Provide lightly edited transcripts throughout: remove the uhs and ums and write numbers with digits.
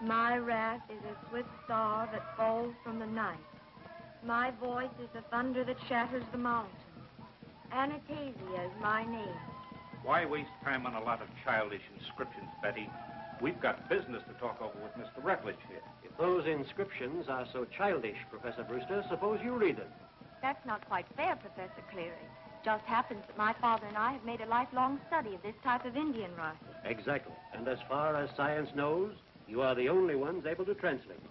My wrath is a swift star that falls from the night. My voice is the thunder that shatters the mountains. Anastasia is my name. Why waste time on a lot of childish inscriptions, Betty? We've got business to talk over with Mr. Rutledge here. If those inscriptions are so childish, Professor Brewster, suppose you read them. That's not quite fair, Professor Cleary. Just happens that my father and I have made a lifelong study of this type of Indian writing. Exactly. And as far as science knows, you are the only ones able to translate it.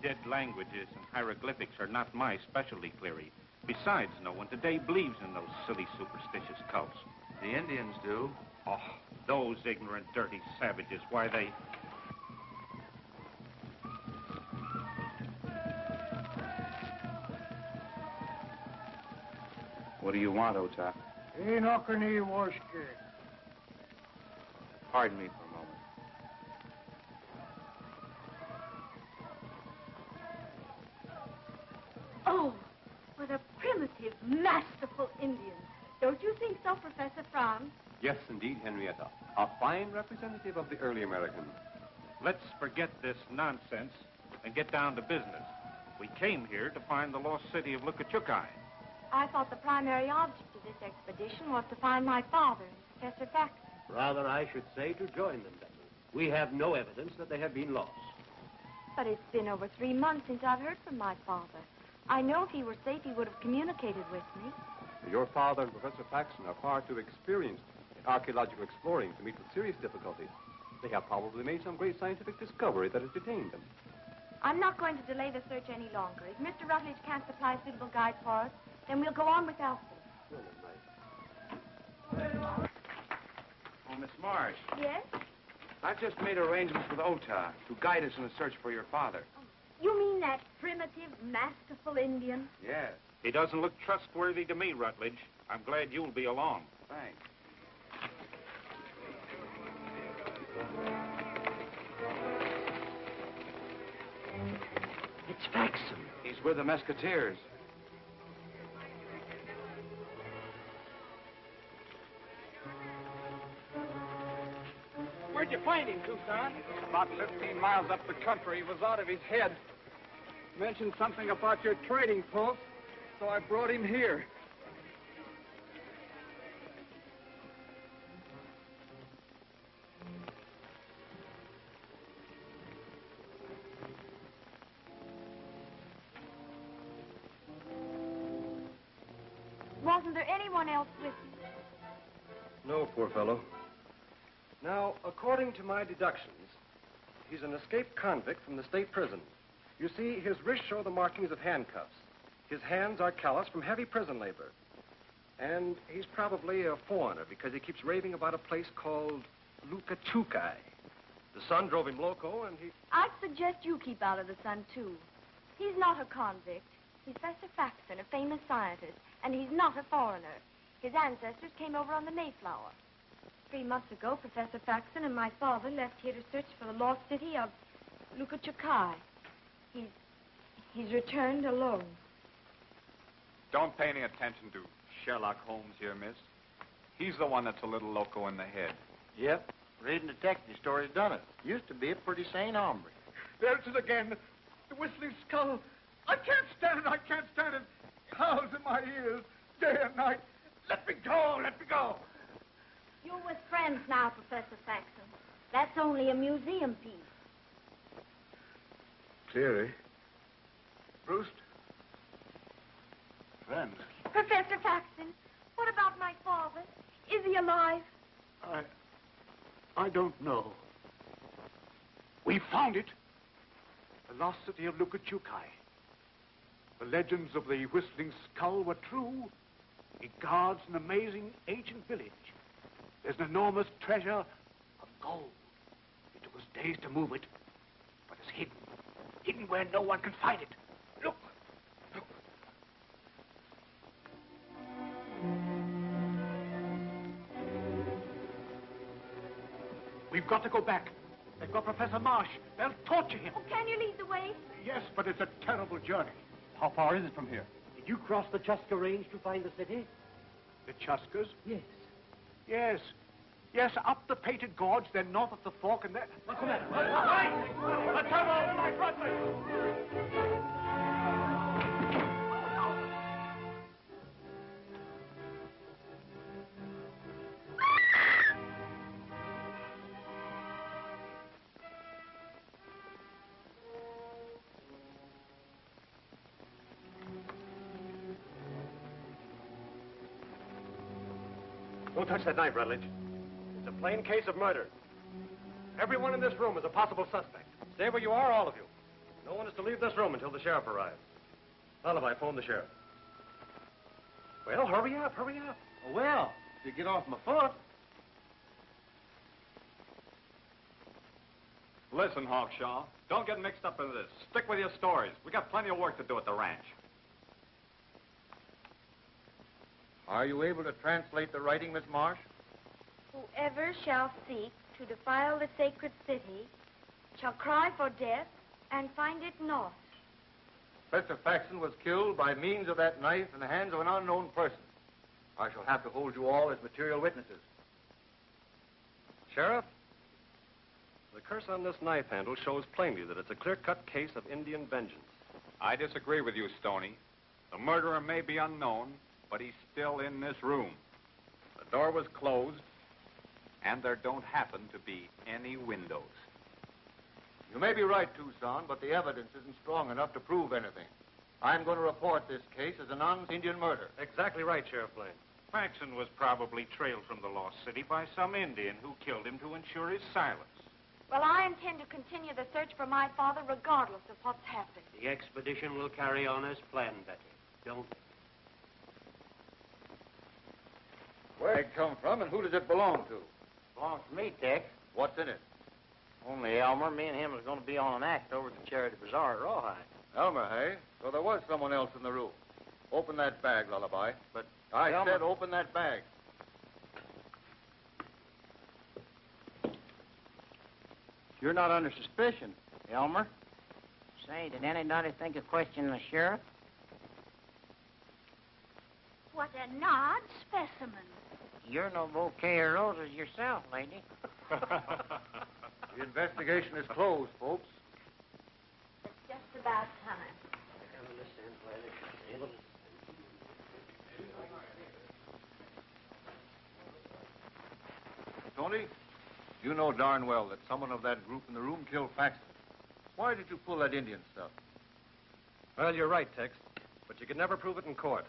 Dead languages and hieroglyphics are not my specialty, Cleary. Besides, no one today believes in those silly superstitious cults. The Indians do. Oh, those ignorant, dirty savages. Why, they... What do you want, Ota? Pardon me for a moment. Oh, what a primitive, masterful Indian. Don't you think so, Professor Franz? Yes, indeed, Henrietta. A fine representative of the early Americans. Let's forget this nonsense and get down to business. We came here to find the lost city of Lukachukai. I thought the primary object of this expedition was to find my father and Professor Faxon. Rather, I should say to join them, Betty. We have no evidence that they have been lost. But it's been over 3 months since I've heard from my father. I know if he were safe, he would have communicated with me. Your father and Professor Faxon are far too experienced in archaeological exploring to meet with serious difficulties. They have probably made some great scientific discovery that has detained them. I'm not going to delay the search any longer. If Mr. Rutledge can't supply a suitable guide for us, then we'll go on without them. Oh, Miss Marsh. Yes? I've just made arrangements with Ota to guide us in the search for your father. You mean that primitive, masterful Indian? Yes. He doesn't look trustworthy to me, Rutledge. I'm glad you'll be along. Thanks. It's Faxon. He's with the Mesquiteers. Where'd you find him, Tucson? About 15 miles up the country. He was out of his head. Mentioned something about your trading post, so I brought him here. Wasn't there anyone else with you? No, poor fellow. Now, according to my deductions, he's an escaped convict from the state prison. You see, his wrists show the markings of handcuffs. His hands are calloused from heavy prison labor. And he's probably a foreigner because he keeps raving about a place called Lukachukai. The sun drove him loco and he... I'd suggest you keep out of the sun, too. He's not a convict. He's Professor Faxon, a famous scientist, and he's not a foreigner. His ancestors came over on the Mayflower. 3 months ago, Professor Faxon and my father left here to search for the lost city of Lukachukai. He's returned alone. Don't pay any attention to Sherlock Holmes here, miss. He's the one that's a little loco in the head. Yep. Reading detective stories done it. Used to be a pretty sane hombre. There it is again. The whistling skull. I can't stand it. I can't stand it. Howls in my ears, day and night. Let me go. Let me go. You're with friends now, Professor Faxon. That's only a museum piece. Cleary. Brewster. Friends. Professor Faxon, what about my father? Is he alive? I don't know. We found it. The lost city of Lukachukai. The legends of the Whistling Skull were true. It guards an amazing ancient village. There's an enormous treasure of gold. It took us days to move it, but it's hidden. Hidden where no one can find it. Look. Look. We've got to go back. They've got Professor Marsh. They'll torture him. Oh, can you lead the way? Yes, but it's a terrible journey. How far is it from here? Did you cross the Chuska Range to find the city? The Chuskas? Yes. Yes. Yes, up the Painted Gorge, then north of the Fork, and then... What's the matter? The tunnel! My brother! Don't touch that knife, Rutledge. It's a plain case of murder. Everyone in this room is a possible suspect. Stay where you are, all of you. No one is to leave this room until the sheriff arrives. Alibi, phone the sheriff. Well, hurry up, hurry up. Well, if you get off my foot. Listen, Hawkshaw, don't get mixed up in this. Stick with your stories. We got plenty of work to do at the ranch. Are you able to translate the writing, Miss Marsh? Whoever shall seek to defile the sacred city shall cry for death and find it not. Professor Faxon was killed by means of that knife in the hands of an unknown person. I shall have to hold you all as material witnesses. Sheriff, the curse on this knife handle shows plainly that it's a clear-cut case of Indian vengeance. I disagree with you, Stoney. The murderer may be unknown, but he's still in this room. The door was closed, and there don't happen to be any windows. You may be right, Tucson, but the evidence isn't strong enough to prove anything. I'm going to report this case as a non-Indian murder. Exactly right, Sheriff Blaine. Faxon was probably trailed from the lost city by some Indian who killed him to ensure his silence. Well, I intend to continue the search for my father regardless of what's happened. The expedition will carry on as planned, Betty. Don't it? Where'd it come from, and who does it belong to? Belongs to me, Tex. What's in it? Only Elmer. Me and him was going to be on an act over at the Charity Bazaar at Rawhide. Elmer, hey? So there was someone else in the room. Open that bag, Lullaby. But I Elmer... said open that bag. You're not under suspicion, Elmer. Say, did anybody think of questioning the sheriff? What an odd specimen. You're no bouquet of roses yourself, lady. The investigation is closed, folks. It's just about time. Tony, you know darn well that someone of that group in the room killed Faxon. Why did you pull that Indian stuff? Well, you're right, Tex, but you could never prove it in court.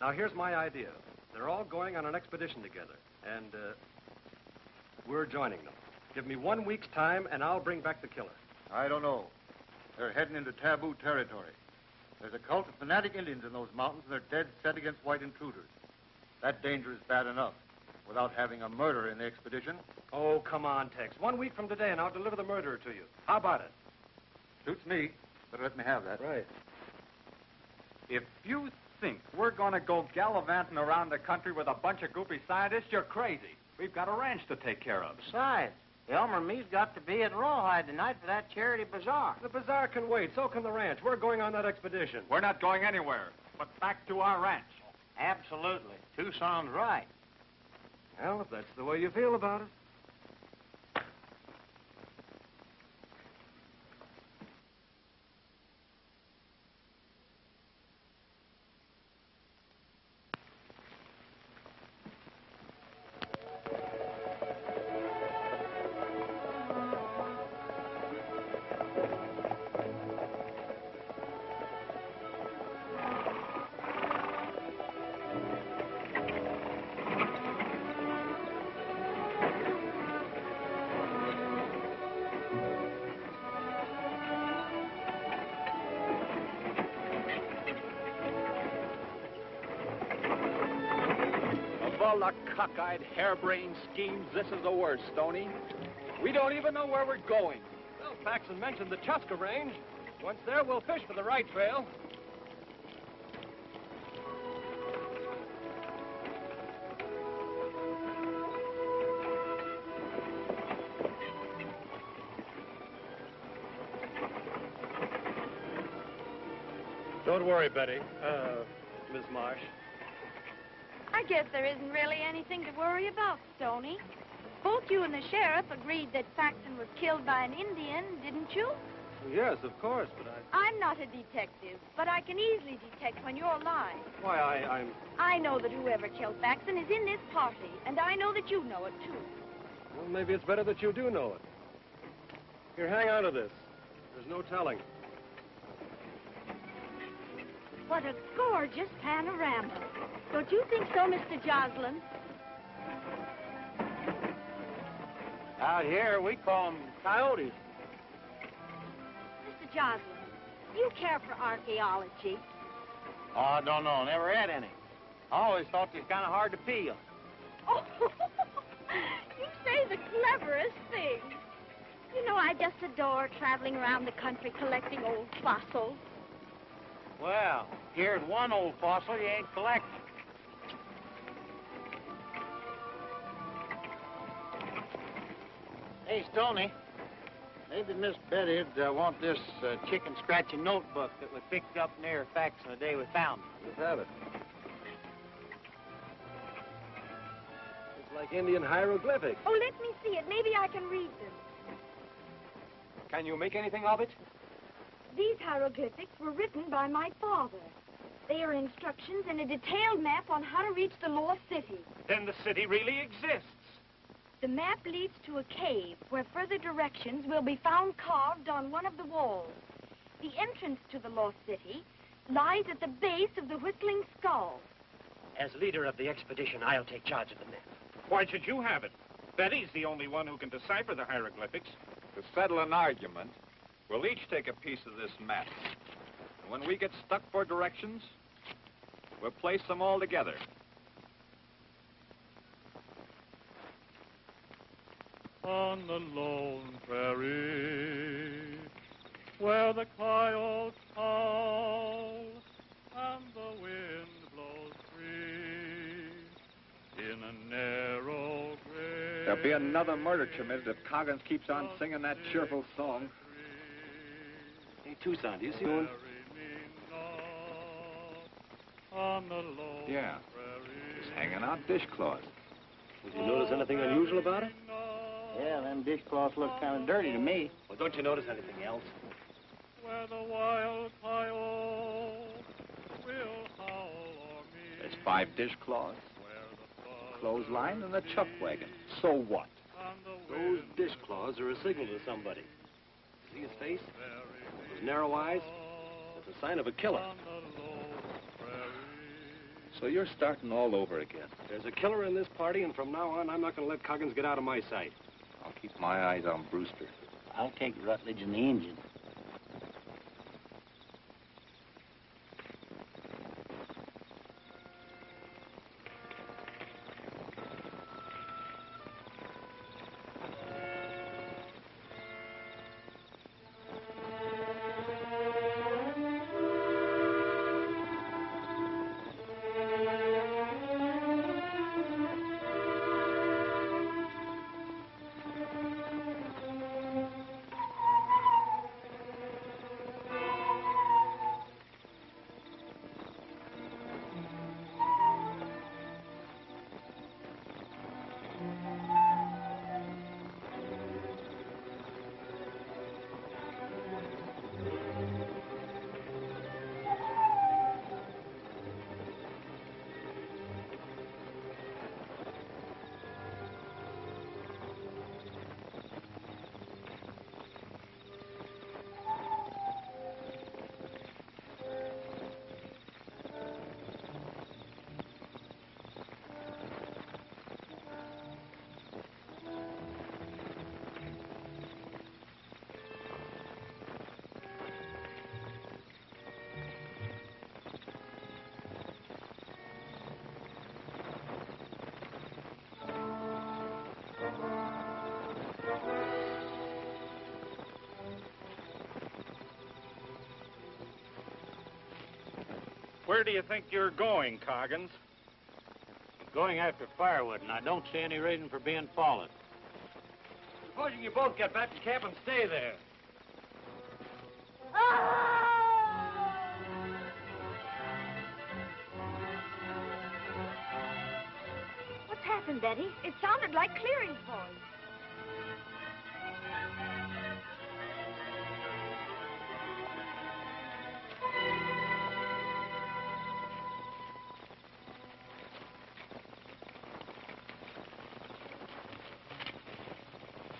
Now, here's my idea. They're all going on an expedition together, and we're joining them. Give me 1 week's time, and I'll bring back the killer. I don't know. They're heading into taboo territory. There's a cult of fanatic Indians in those mountains, and they're dead set against white intruders. That danger is bad enough, without having a murderer in the expedition. Oh, come on, Tex. 1 week from today, and I'll deliver the murderer to you. How about it? Suits me. Better let me have that. Right. If you think we're going to go gallivanting around the country with a bunch of goopy scientists, you're crazy. We've got a ranch to take care of. Besides, Elmer and me's got to be at Rawhide tonight for that Charity Bazaar. The bazaar can wait. So can the ranch. We're going on that expedition. We're not going anywhere, but back to our ranch. Absolutely. Tucson's right. Well, if that's the way you feel about it. All the cockeyed, harebrained schemes, this is the worst, Stoney. We don't even know where we're going. Well, Faxon mentioned the Chuska Range. Once there, we'll fish for the Wright trail. Don't worry, Betty. Miss Marsh. I guess there isn't really anything to worry about, Stoney. Both you and the sheriff agreed that Faxon was killed by an Indian, didn't you? Yes, of course, but I'm not a detective, but I can easily detect when you're lying. Why, I'm... I know that whoever killed Faxon is in this party, and I know that you know it, too. Well, maybe it's better that you do know it. Here, hang on to this. There's no telling. What a gorgeous panorama. Don't you think so, Mr. Joslin? Out here, we call them coyotes. Mr. Joslin, you care for archaeology? Oh, I don't know. Never had any. I always thought they was kind of hard to peel. Oh, you say the cleverest thing. You know, I just adore traveling around the country collecting old fossils. Well, here's one old fossil you ain't collecting. Hey, Stoney, maybe Miss Betty'd want this chicken scratching notebook that we picked up near Faxon the day we found it. Let's have it. It's like Indian hieroglyphics. Oh, let me see it. Maybe I can read them. Can you make anything of it? These hieroglyphics were written by my father. They are instructions and a detailed map on how to reach the lost city. Then the city really exists. The map leads to a cave where further directions will be found carved on one of the walls. The entrance to the lost city lies at the base of the Whistling Skull. As leader of the expedition, I'll take charge of the map. Why should you have it? Betty's the only one who can decipher the hieroglyphics. To settle an argument, we'll each take a piece of this map. And when we get stuck for directions, we'll place them all together. On the lone prairie, where the coyotes howl and the wind blows free, in a narrow grave. There'll be another murder committed if Coggins keeps on singing that cheerful song. Hey, Tucson, do you see one? Yeah. He's hanging out dishcloths. Did you notice anything unusual about it? Yeah, them dishcloths look kind of dirty to me. Well, don't you notice anything else? Where the wild coyote will howl o'er me. There's 5 dishcloths, clothesline, and a chuck wagon. So what? Those dishcloths are a signal to somebody. See his face? Those narrow eyes? That's a sign of a killer. So you're starting all over again. There's a killer in this party, and from now on, I'm not going to let Coggins get out of my sight. I'll keep my eyes on Brewster. I'll take Rutledge and the engine. Where do you think you're going, Coggins? Going after firewood, and I don't see any reason for being followed. Supposing you both get back to camp and stay there. What's happened? Listen, Betty. It sounded like Cleary's voice.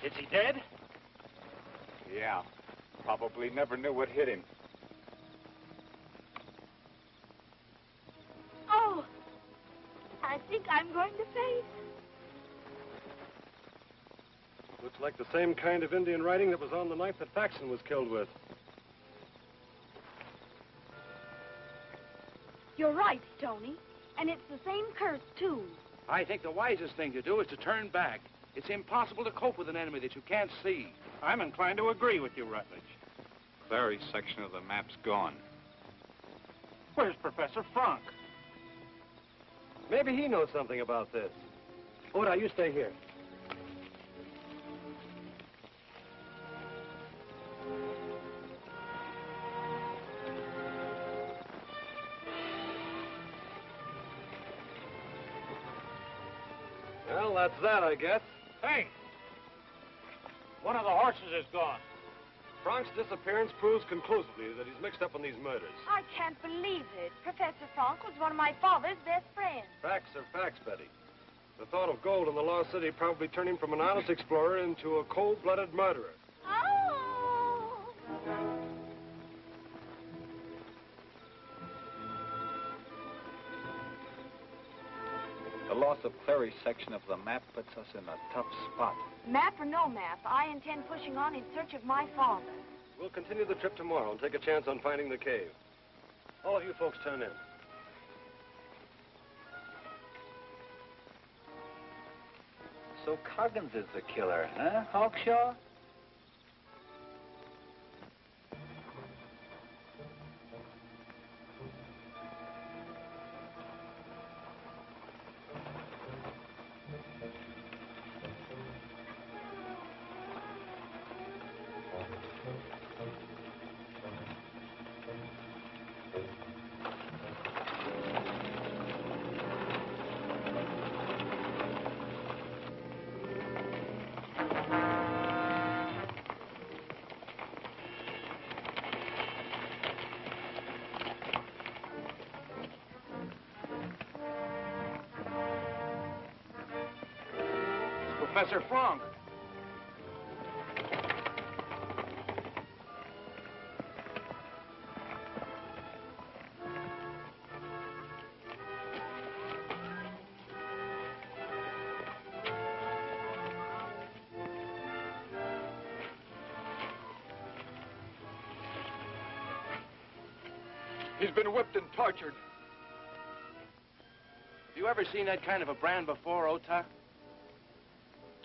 Is he dead? Yeah. Probably never knew what hit him. Oh, I think I'm going to faint. Looks like the same kind of Indian writing that was on the knife that Faxon was killed with. You're right, Tony. And it's the same curse, too. I think the wisest thing to do is to turn back. It's impossible to cope with an enemy that you can't see. I'm inclined to agree with you, Rutledge. Clary's section of the map's gone. Where's Professor Frank? Maybe he knows something about this. Oda, you stay here. Well, that's that, I guess. Hey! One of the horses is gone. Frank's disappearance proves conclusively that he's mixed up in these murders. I can't believe it. Professor Frank was one of my father's best friends. Facts are facts, Betty. The thought of gold in the Lost City probably turned him from an honest explorer into a cold-blooded murderer. Oh! The loss of Clary's section of the map puts us in a tough spot. Map or no map, I intend pushing on in search of my father. We'll continue the trip tomorrow and take a chance on finding the cave. All of you folks turn in. So Coggins is the killer, huh, Hawkshaw? Professor Frank. He's been whipped and tortured. Have you ever seen that kind of a brand before, Ota?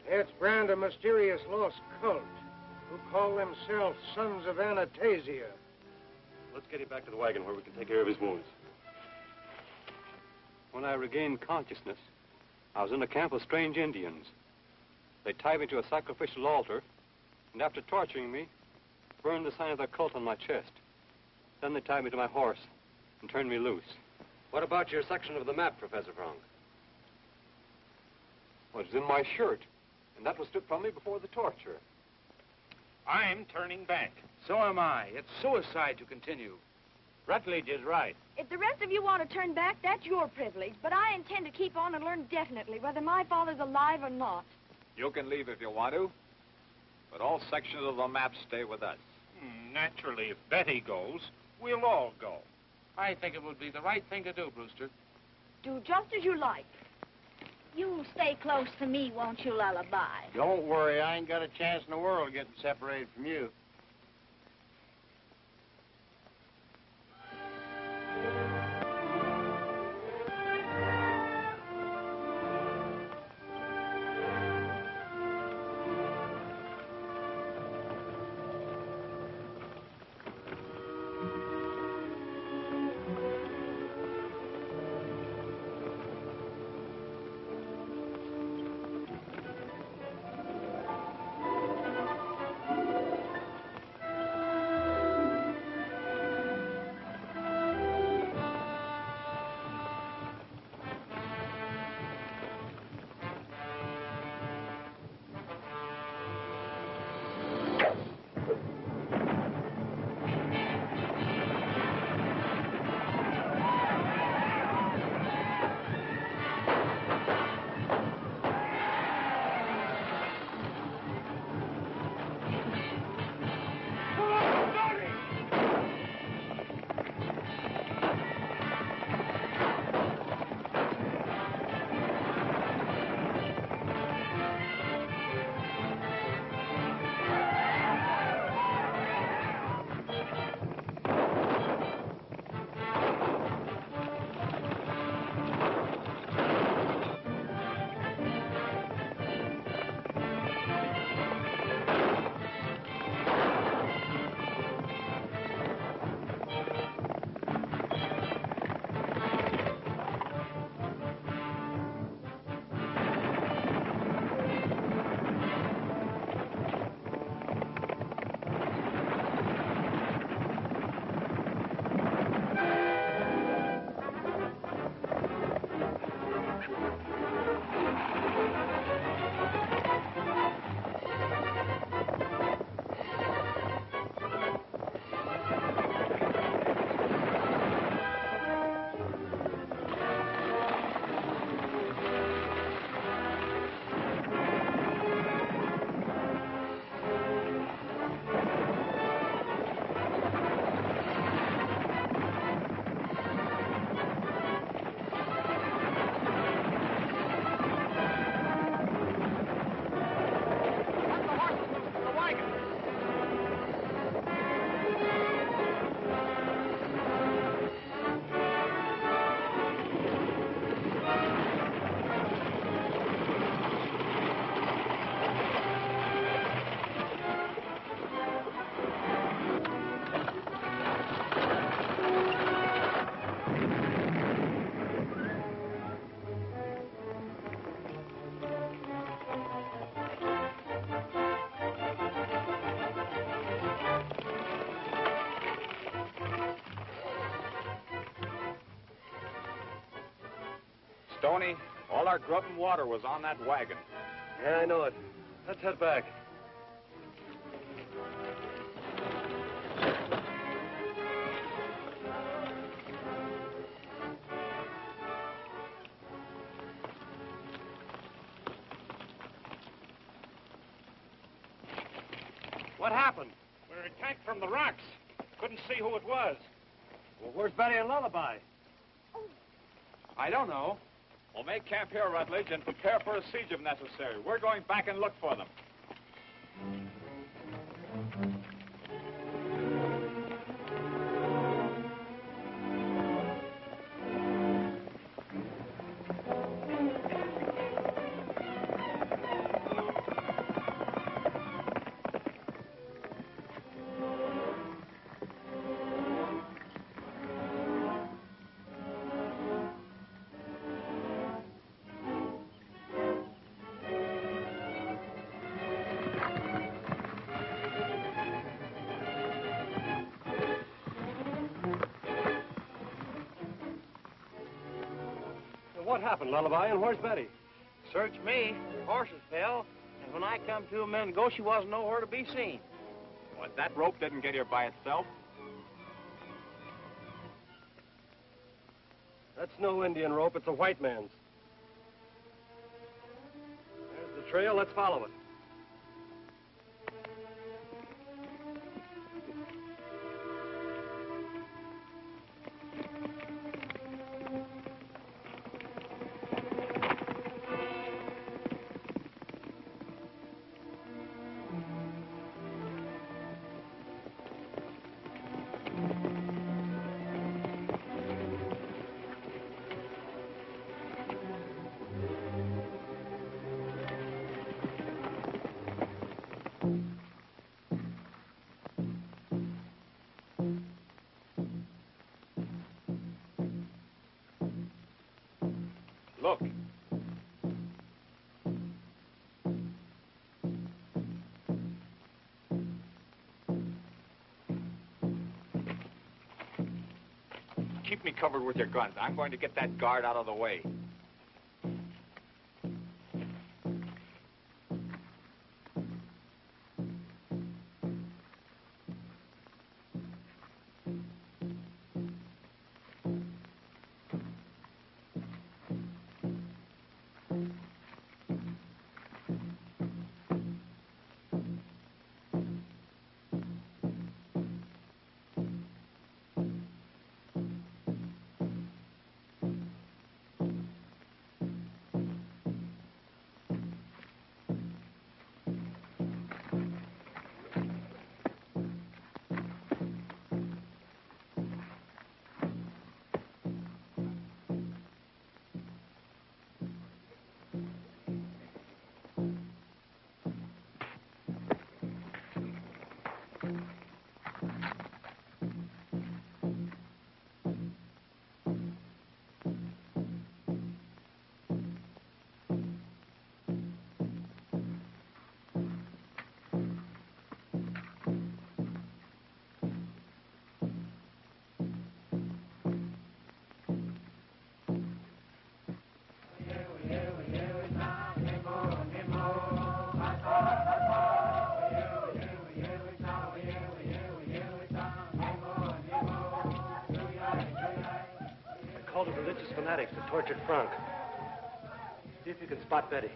It's brand a mysterious lost cult who call themselves Sons of Anastasia. Let's get him back to the wagon where we can take care of his wounds. When I regained consciousness, I was in a camp of strange Indians. They tied me to a sacrificial altar, and after torturing me, burned the sign of their cult on my chest. Then they tied me to my horse and turned me loose. What about your section of the map, Professor Frank? Well, it's in my shirt, and that was stripped from me before the torture. I'm turning back. So am I. It's suicide to continue. Rutledge is right. If the rest of you want to turn back, that's your privilege. But I intend to keep on and learn definitely whether my father's alive or not. You can leave if you want to, but all sections of the map stay with us. Naturally, if Betty goes, we'll all go. I think it would be the right thing to do, Brewster. Do just as you like. You stay close to me, won't you, Lullaby? Don't worry, I ain't got a chance in the world getting separated from you. Stoney, all our grub and water was on that wagon. Yeah, I know it. Let's head back. What happened? We were attacked from the rocks. Couldn't see who it was. Well, where's Betty and Lullaby? I don't know. We'll make camp here, Rutledge, and prepare for a siege if necessary. We're going back and look for them. What happened, Lullaby, and where's Betty? Search me. Her horses fell, and when I come to a minute ago, she wasn't nowhere to be seen. What, that rope didn't get here by itself? That's no Indian rope, it's a white man's. There's the trail, let's follow it. Look. Keep me covered with your guns. I'm going to get that guard out of the way. Call the religious fanatics that tortured Frank. See if you can spot Betty.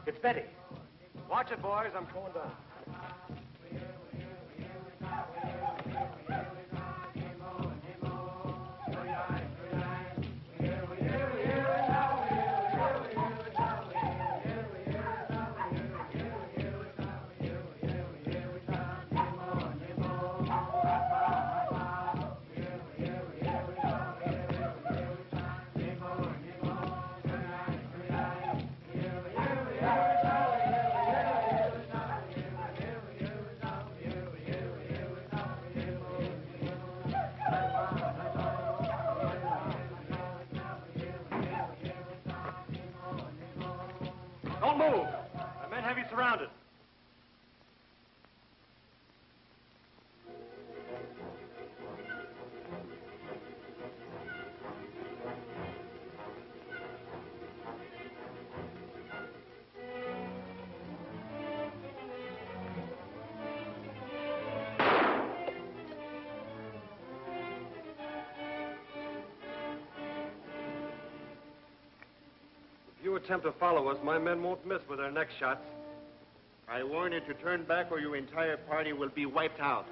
It's Betty. Watch it, boys. I'm going down. move. The men have you surrounded. If you attempt to follow us, my men won't miss with their next shots. I warn you to turn back or your entire party will be wiped out.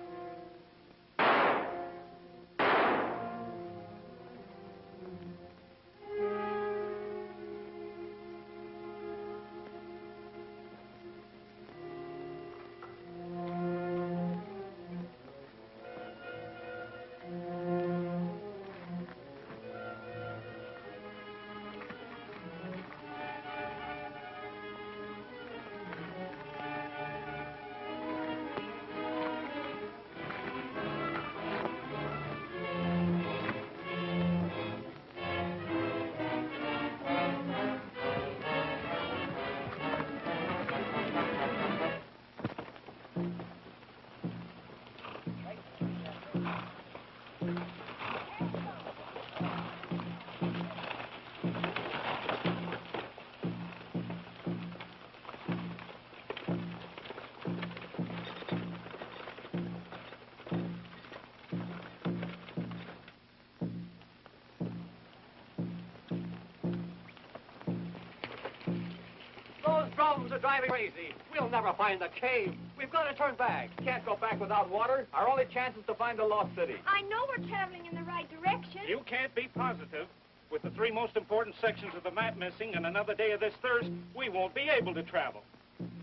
Those drums are driving crazy. We'll never find the cave. We've got to turn back. Can't go back without water. Our only chance is to find the lost city. I know we're traveling in the right direction. You can't be positive. With the three most important sections of the map missing and another day of this thirst, we won't be able to travel.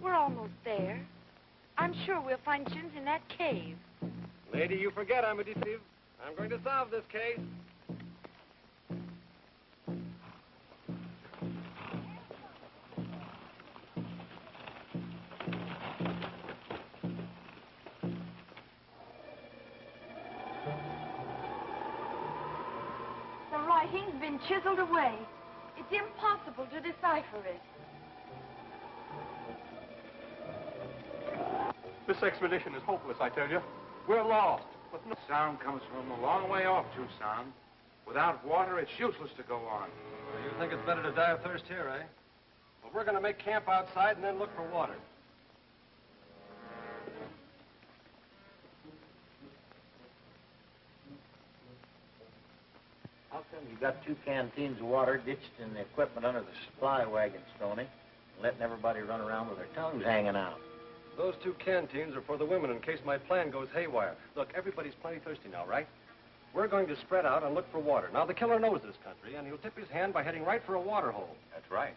We're almost there. I'm sure we'll find Jim's in that cave. Lady, you forget I'm a detective. I'm going to solve this case. The writing's been chiseled away. It's impossible to decipher it. This expedition is hopeless, I tell you. We're lost. But no sound comes from a long way off, Tucson. Without water, it's useless to go on. Well, you think it's better to die of thirst here, eh? Well, we're going to make camp outside and then look for water. How come you got 2 canteens of water ditched in the equipment under the supply wagon, Stoney, and letting everybody run around with their tongues hanging out? Those 2 canteens are for the women in case my plan goes haywire. Look, everybody's plenty thirsty now, right? We're going to spread out and look for water. Now, the killer knows this country, and he'll tip his hand by heading right for a water hole. That's right.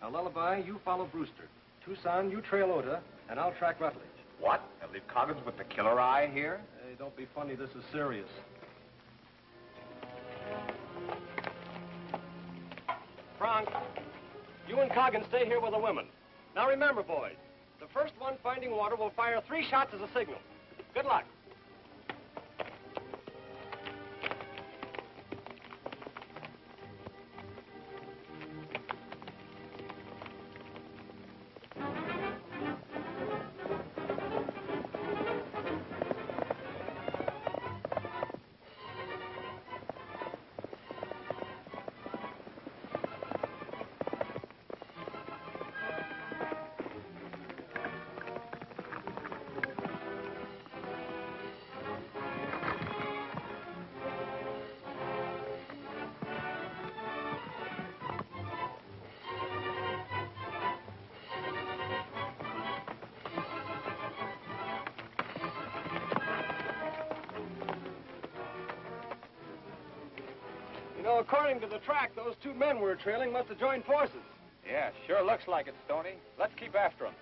Now, Lullaby, you follow Brewster. Tucson, you trail Ota, and I'll track Rutledge. What? They'll leave Coggins with the killer eye here? Hey, don't be funny. This is serious. Frank, you and Coggins stay here with the women. Now, remember, boys, the first one finding water will fire 3 shots as a signal. Good luck. According to the track, those 2 men we're trailing must have joined forces. Yeah, sure looks like it, Stoney. Let's keep after them.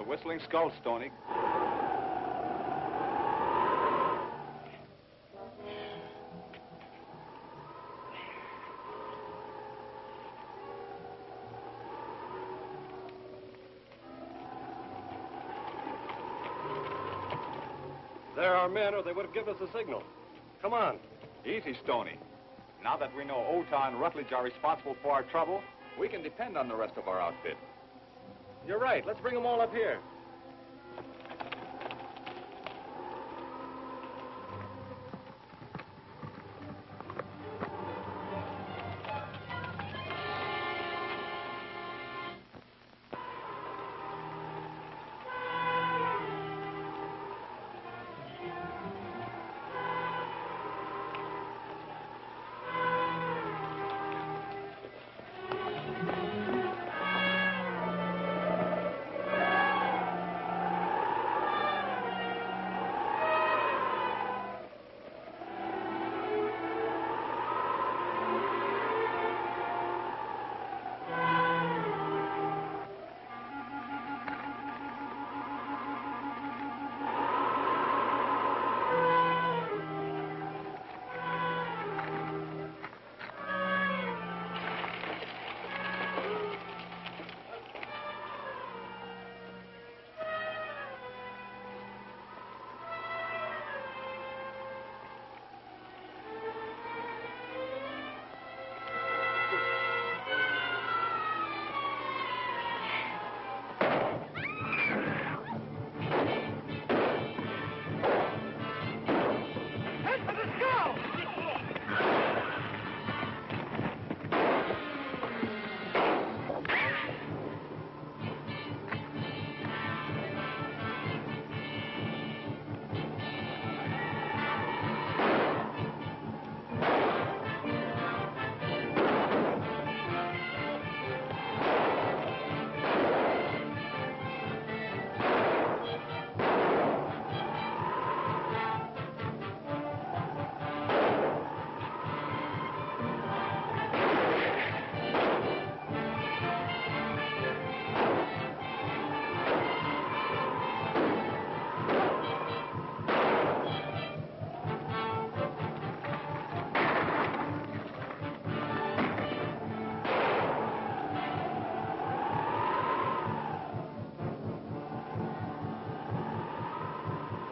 Whistling Skull, Stoney. They're our men, or they would have given us a signal. Come on. Easy, Stoney. Now that we know Ota and Rutledge are responsible for our trouble, we can depend on the rest of our outfit. You're right. Let's bring them all up here.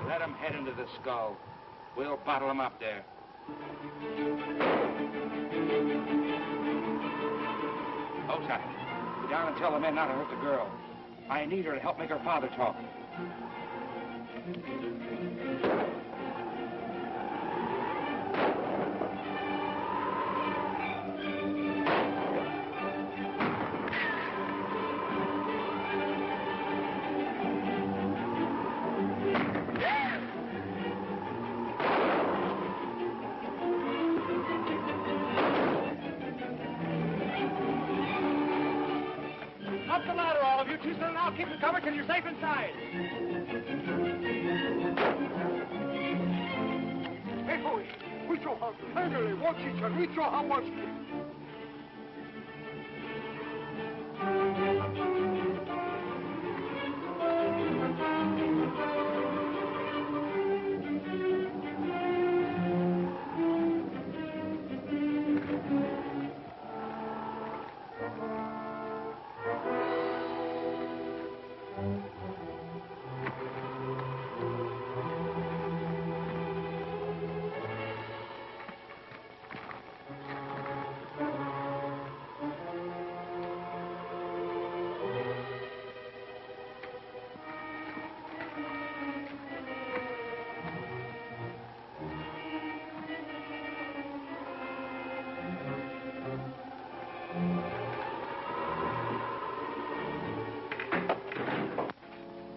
Let them head into the skull. We'll bottle them up there. Ota, go down and tell the men not to hurt the girl. I need her to help make her father talk. Up the ladder, all of you. Two, and I'll keep you covered till you're safe inside. Ejo, mucho ándale, vos chicharrito, aguas.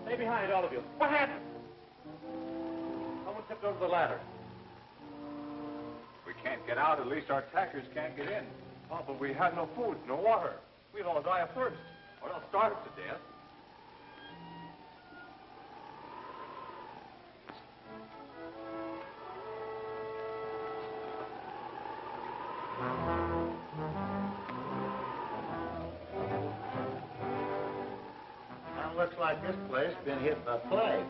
Stay behind, all of you. What happened? Someone tipped over the ladder. We can't get out, at least our attackers can't get in. Oh, but we had no food, no water. We'll all die of thirst, or they'll starve us to death. Now, let's looks like this place been hit by plague.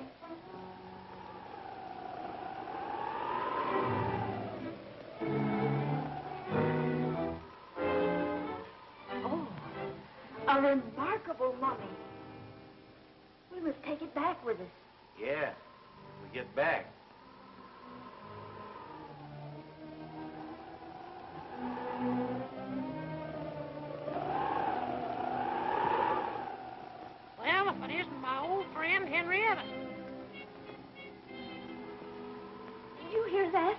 Oh, a remarkable mummy. We must take it back with us. Yeah, we get back. Well, if it isn't my old friend Henrietta. Did you hear that?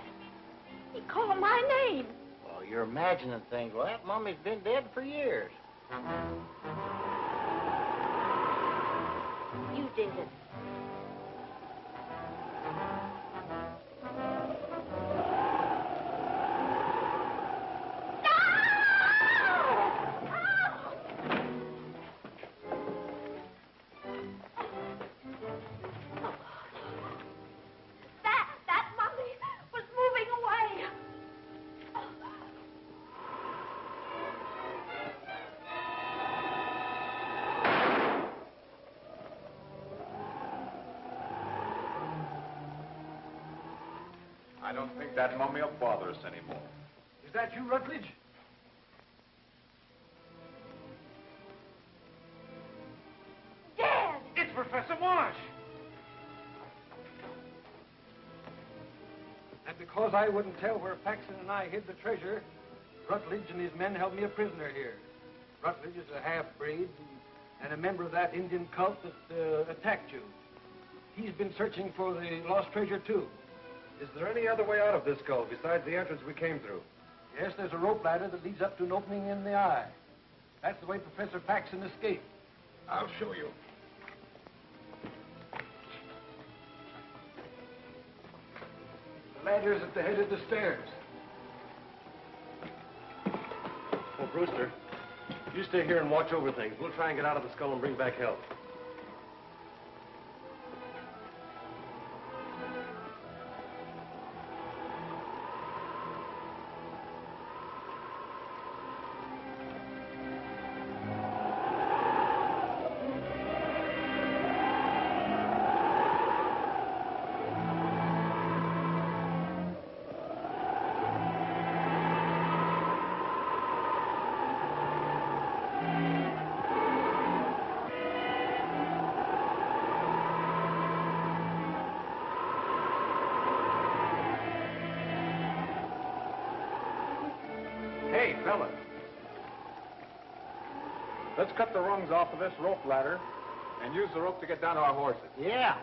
He called my name. Well, you're imagining things. Well, that mummy's been dead for years. You did it. That mummy was moving away. I don't think that mummy will bother us anymore. Is that you, Rutledge? Dead! It's Professor Marsh! And because I wouldn't tell where Paxton and I hid the treasure, Rutledge and his men held me a prisoner here. Rutledge is a half-breed and a member of that Indian cult that attacked you. He's been searching for the lost treasure, too. Is there any other way out of this cove besides the entrance we came through? Yes, there's a rope ladder that leads up to an opening in the eye. That's the way Professor Paxton escaped. I'll show you. The ladder's at the head of the stairs. Oh, Brewster, you stay here and watch over things. We'll try and get out of the skull and bring back help. Hey, fella. Let's cut the rungs off of this rope ladder and use the rope to get down to our horses. Yeah.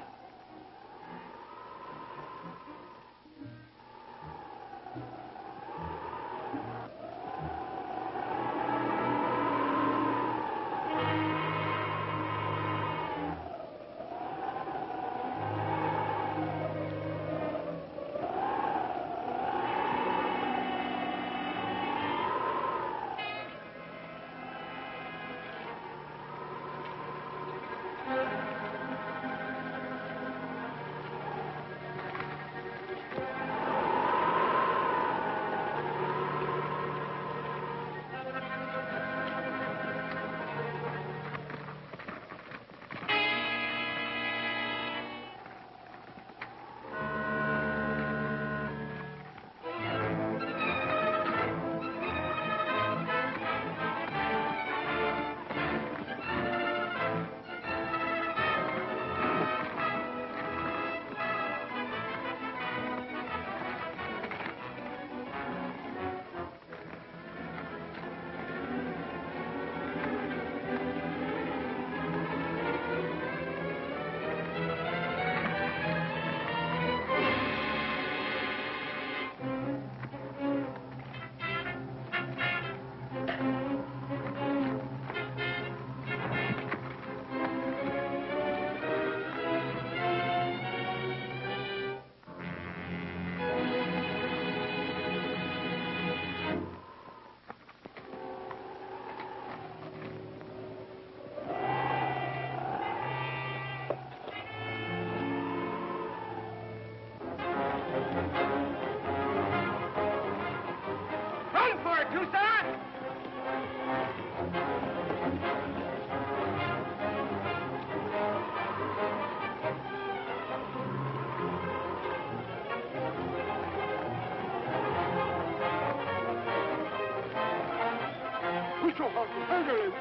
show how to handle him.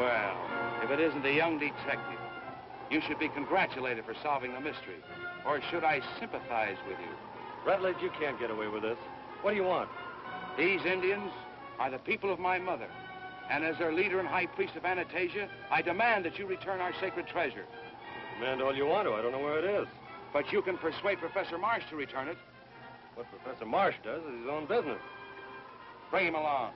Well, if it isn't the young detective, you should be congratulated for solving the mystery. Or should I sympathize with you? Rutledge, you can't get away with this. What do you want? These Indians are the people of my mother. And as their leader and high priest of Anastasia, I demand that you return our sacred treasure. Demand all you want to. I don't know where it is. But you can persuade Professor Marsh to return it. What Professor Marsh does is his own business. Bring him along.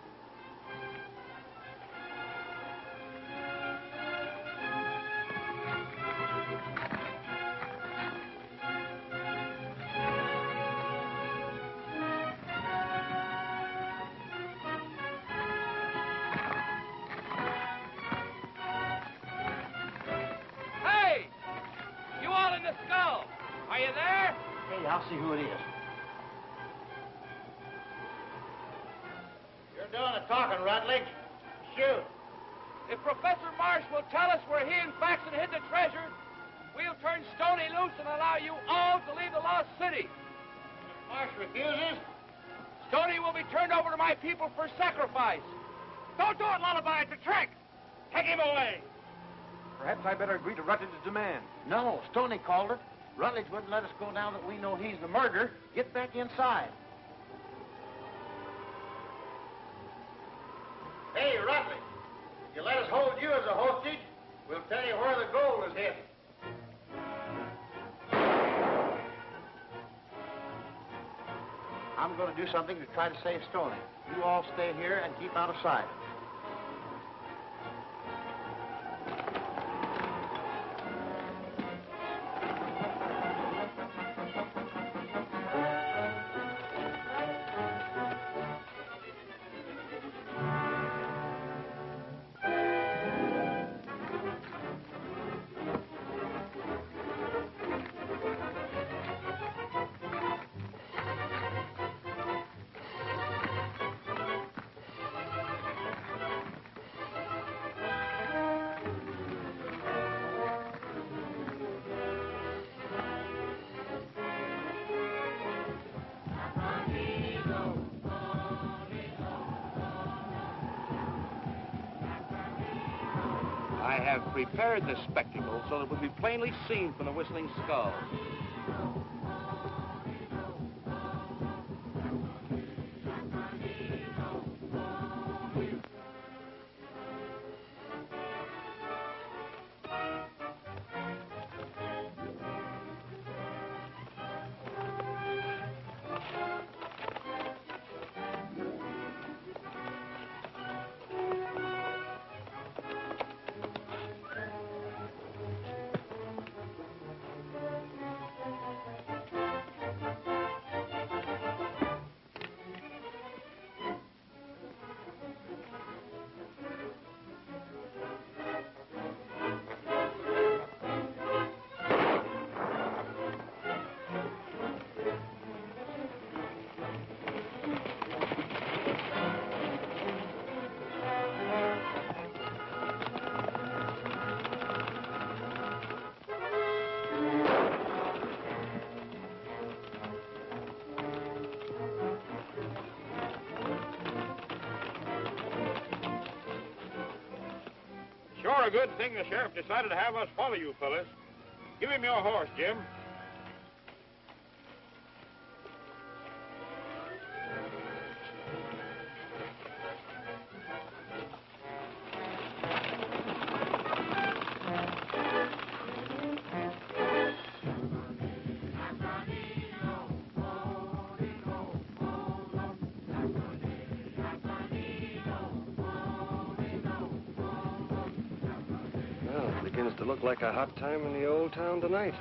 I'll see who it is. You're doing the talking, Rutledge. Shoot. If Professor Marsh will tell us where he and Faxon hid the treasure, we'll turn Stoney loose and allow you all to leave the lost city. If Marsh refuses, Stoney will be turned over to my people for sacrifice. Don't do it, Lullaby. It's a trick. Take him away. Perhaps I better agree to Rutledge's demand. no, Stoney called it. Rutledge wouldn't let us go now that we know he's the murderer. Get back inside. Hey, Rutledge, if you let us hold you as a hostage, we'll tell you where the gold is hidden. I'm going to do something to try to save Stoney. You all stay here and keep out of sight. I have prepared the spectacle so that it will be plainly seen from the Whistling Skull. Sure a good thing the sheriff decided to have us follow you fellas. Give him your horse, Jim. begins to look like a hot time in the old town tonight.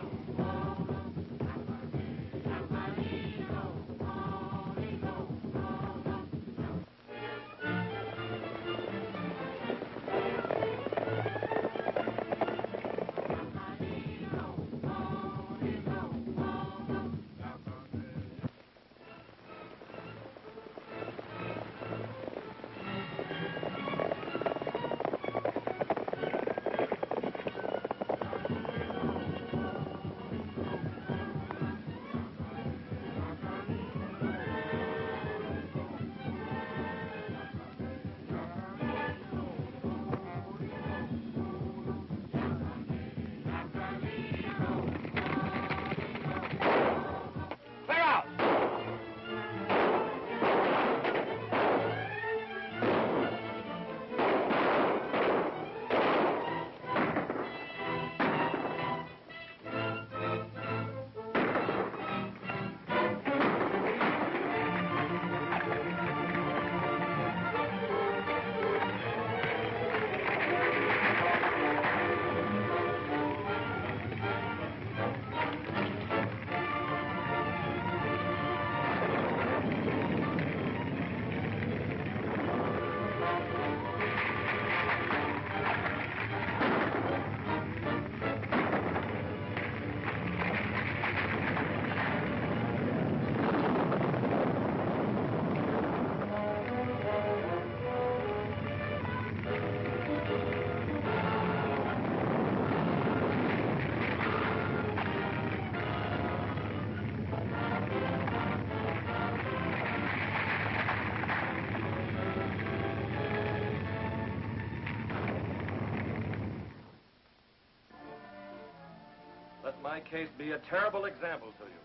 Let my case be a terrible example to you.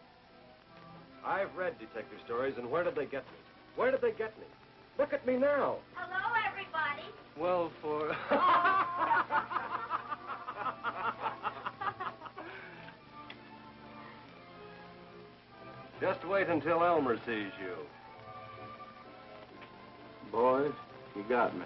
I've read detective stories, and where did they get me? Where did they get me? Look at me now. Hello, everybody. Well, for... Just wait until Elmer sees you. Boys, you got me.